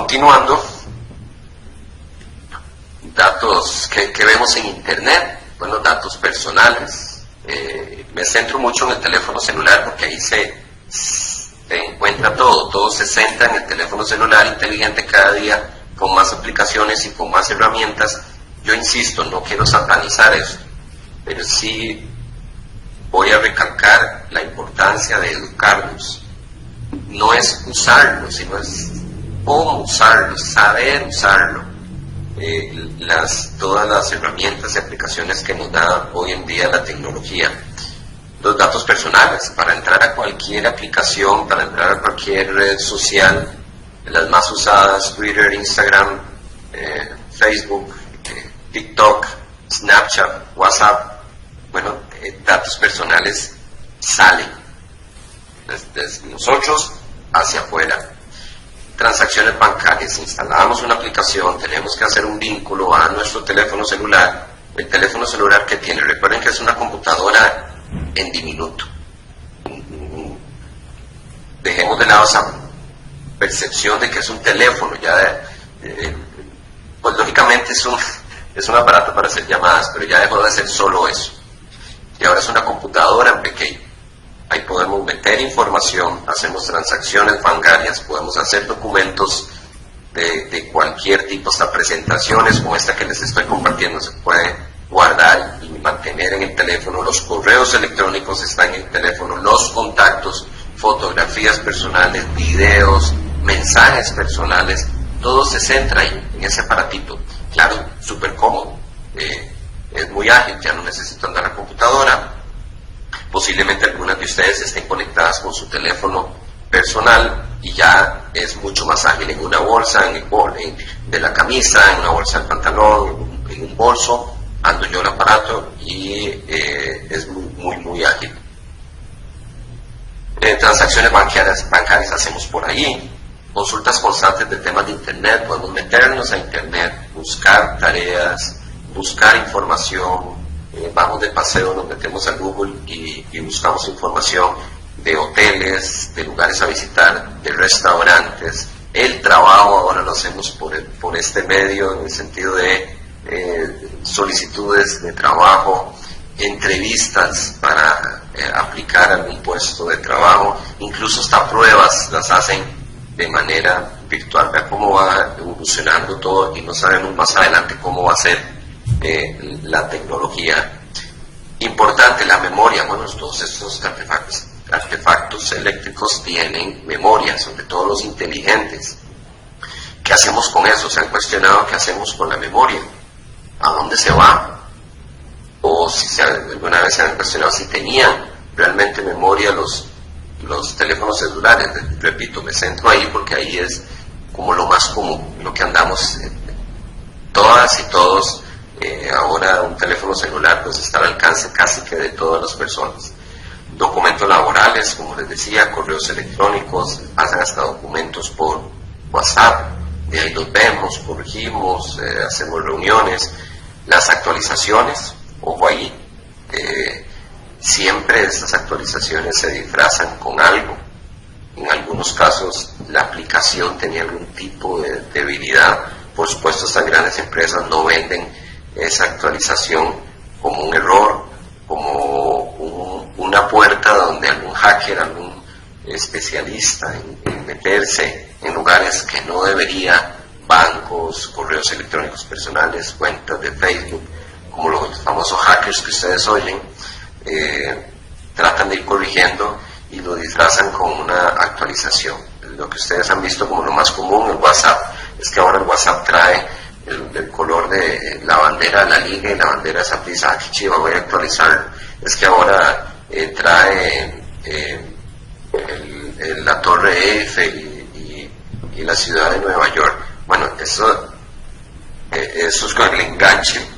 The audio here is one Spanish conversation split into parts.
Continuando, datos que vemos en Internet, bueno, datos personales. Me centro mucho en el teléfono celular porque ahí se encuentra todo se centra en el teléfono celular inteligente cada día, con más aplicaciones y con más herramientas. Yo insisto, no quiero satanizar eso, pero sí voy a recalcar la importancia de educarnos. No es usarlo, sino es cómo usarlo, saber usarlo. Todas las herramientas y aplicaciones que nos da hoy en día la tecnología. Los datos personales, para entrar a cualquier aplicación, para entrar a cualquier red social, las más usadas, Twitter, Instagram, Facebook, TikTok, Snapchat, WhatsApp, bueno, datos personales salen desde nosotros hacia afuera. Transacciones bancarias, instalamos una aplicación, tenemos que hacer un vínculo a nuestro teléfono celular. El teléfono celular que tiene, recuerden que es una computadora en diminuto. Dejemos de lado esa percepción de que es un teléfono, pues lógicamente es un aparato para hacer llamadas, pero ya dejó de ser solo eso. Y ahora es una computadora en pequeño. Ahí podemos meter información, hacemos transacciones bancarias, podemos hacer documentos de cualquier tipo, hasta presentaciones como esta que les estoy compartiendo, se puede guardar y mantener en el teléfono. Los correos electrónicos están en el teléfono, los contactos, fotografías personales, videos, mensajes personales, todo se centra ahí, en ese aparatito. Claro, súper cómodo, es muy ágil, ya no necesito andar a la computadora. Posiblemente algunas de ustedes estén conectadas con su teléfono personal y ya es mucho más ágil en una bolsa, en el de la camisa, en una bolsa del pantalón, en un bolso, ando yo el aparato y es muy ágil. Transacciones bancarias hacemos por ahí, consultas constantes de temas de Internet, podemos meternos a Internet, buscar tareas, buscar información. Vamos de paseo, nos metemos a Google y buscamos información de hoteles, de lugares a visitar, de restaurantes. El trabajo ahora lo hacemos por este medio, en el sentido de solicitudes de trabajo, entrevistas para aplicar algún puesto de trabajo, incluso hasta pruebas las hacen de manera virtual. Vean cómo va evolucionando todo y no sabemos más adelante cómo va a ser la tecnología. Importante, la memoria. Bueno, todos estos artefactos eléctricos tienen memoria, sobre todo los inteligentes. ¿Qué hacemos con eso? ¿Se han cuestionado qué hacemos con la memoria? ¿A dónde se va? O si alguna vez se han cuestionado si tenían realmente memoria los teléfonos celulares. Repito, me centro ahí porque ahí es como lo más común, lo que andamos todas y todos. Ahora un teléfono celular pues está al alcance casi que de todas las personas. Documentos laborales, como les decía, correos electrónicos, pasan hasta documentos por WhatsApp, de ahí los vemos, corregimos, hacemos reuniones. Las actualizaciones, ojo ahí, siempre estas actualizaciones se disfrazan con algo. En algunos casos la aplicación tenía algún tipo de debilidad. Por supuesto, estas grandes empresas no venden esa actualización como un error, como una puerta donde algún hacker, algún especialista en meterse en lugares que no debería, bancos, correos electrónicos personales, cuentas de Facebook, como los famosos hackers que ustedes oyen, tratan de ir corrigiendo y lo disfrazan con una actualización. Lo que ustedes han visto como lo más común, el WhatsApp, es que ahora el WhatsApp trae el color de la bandera de la liga y la bandera de Saprissa. Qué chiva, voy a actualizar. Es que ahora trae la Torre Eiffel y la ciudad de Nueva York. Bueno, eso es con el enganche,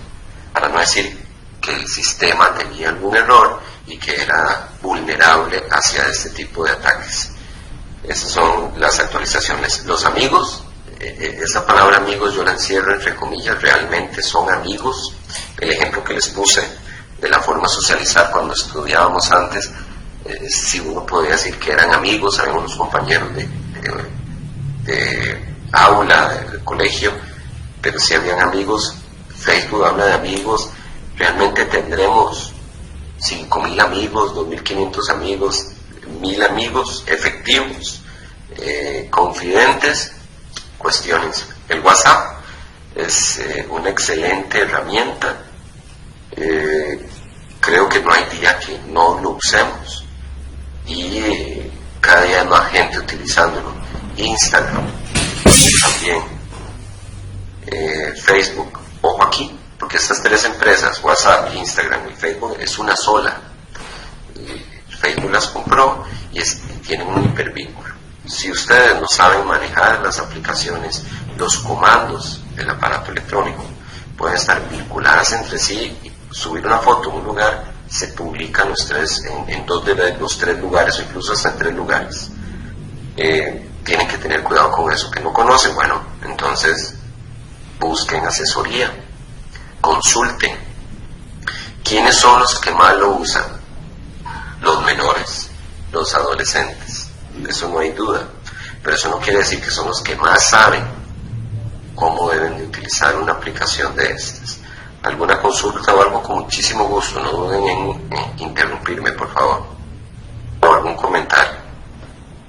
para no decir que el sistema tenía algún error y que era vulnerable hacia este tipo de ataques. Esas son las actualizaciones. Los amigos, esa palabra amigos yo la encierro entre comillas, realmente son amigos. El ejemplo que les puse de la forma de socializar cuando estudiábamos antes, si uno podía decir que eran amigos, eran unos compañeros aula del colegio, pero si habían amigos. Facebook habla de amigos. Realmente tendremos 5.000 amigos, 2.500 amigos, 1.000 amigos efectivos, confidentes. Cuestiones. El WhatsApp es una excelente herramienta. Creo que no hay día que no lo usemos, y cada día hay más gente utilizándolo. Instagram también, Facebook. Ojo aquí, porque estas tres empresas, WhatsApp, Instagram y Facebook, es una sola. Facebook las compró y tienen un hipervínculo. Si ustedes no saben manejar las aplicaciones, los comandos del aparato electrónico pueden estar vinculadas entre sí. Subir una foto en un lugar, se publican los tres en dos de los tres lugares, o incluso hasta en 3 lugares. Tienen que tener cuidado con eso. Que no conocen, bueno, entonces busquen asesoría, consulten. ¿Quiénes son los que más lo usan? Los menores, los adolescentes, eso no hay duda, pero eso no quiere decir que son los que más saben cómo deben de utilizar una aplicación de estas. ¿Alguna consulta o algo? Con muchísimo gusto, no duden en interrumpirme, por favor, o algún comentario.